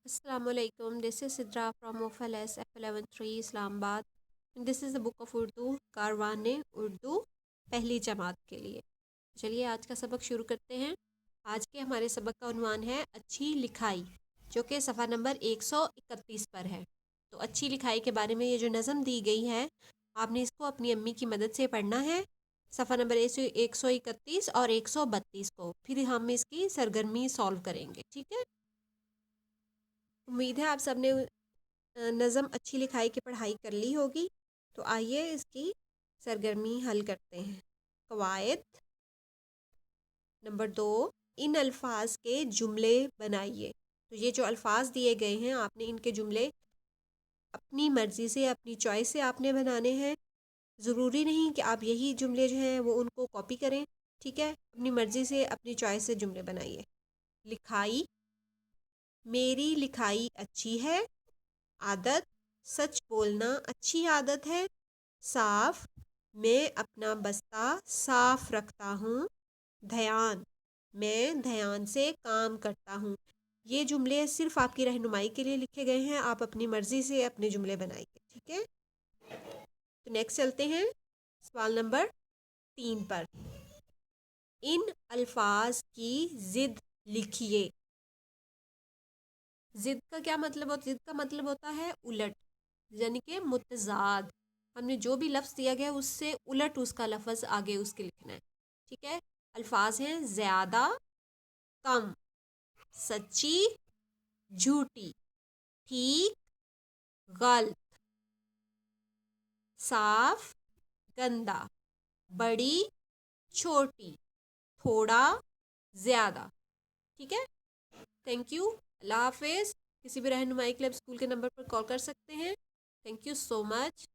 Assalamu alaikum. This is Sidra from OFLS F113 Islamabad. And this is the book of Urdu Karwan Urdu पहली जमात के लिए. चलिए आज का सबक शुरू करते हैं. आज के हमारे सबक का उन्वान है अच्छी लिखाई, जो कि सफ़ा नंबर 131 पर है. तो अच्छी लिखाई के बारे में ये जो नज़म दी गई है, आपने इसको अपनी अम्मी की मदद से पढ़ना है. सफ़ा नंबर 131 और 132 को. फिर हम इसकी सरगर्मी सॉल्व करेंगे. ठीक है. उम्मीद है आप सब ने नज़म अच्छी लिखाई की पढ़ाई कर ली होगी. तो आइए इसकी सरगर्मी हल करते हैं. कवायद नंबर 2, इन अल्फाज के जुमले बनाइए. तो ये जो अल्फाज दिए गए हैं, आपने इनके जुमले अपनी मर्ज़ी से, अपनी चॉइस से आपने बनाने हैं. ज़रूरी नहीं कि आप यही जुमले जो हैं वो उनको कॉपी करें. ठीक है, अपनी मर्ज़ी से, अपनी चॉइस से जुमले बनाइए. लिखाई, मेरी लिखाई अच्छी है. आदत, सच बोलना अच्छी आदत है. साफ, मैं अपना बस्ता साफ रखता हूँ. ध्यान, मैं ध्यान से काम करता हूँ. ये जुमले सिर्फ आपकी रहनुमाई के लिए लिखे गए हैं. आप अपनी मर्ज़ी से अपने जुमले बनाइए. ठीक है. तो नेक्स्ट चलते हैं सवाल नंबर 3 पर. इन अल्फाज की ज़िद लिखिए. ज़िद का क्या मतलब होता है? ज़िद का मतलब होता है उलट, यानी कि मुतज़ाद. हमने जो भी लफ्ज़ दिया गया उससे उलट उसका लफ्ज़ आगे उसके लिखना है. ठीक है. अल्फाज हैं ज़्यादा, कम, सच्ची, झूठी, ठीक, गलत, साफ, गंदा, बड़ी, छोटी, थोड़ा, ज़्यादा. ठीक है. Thank you. अल्लाह हाफिज़. किसी भी रहनुमाई के लिए आप स्कूल के नंबर पर कॉल कर सकते हैं. Thank you so much.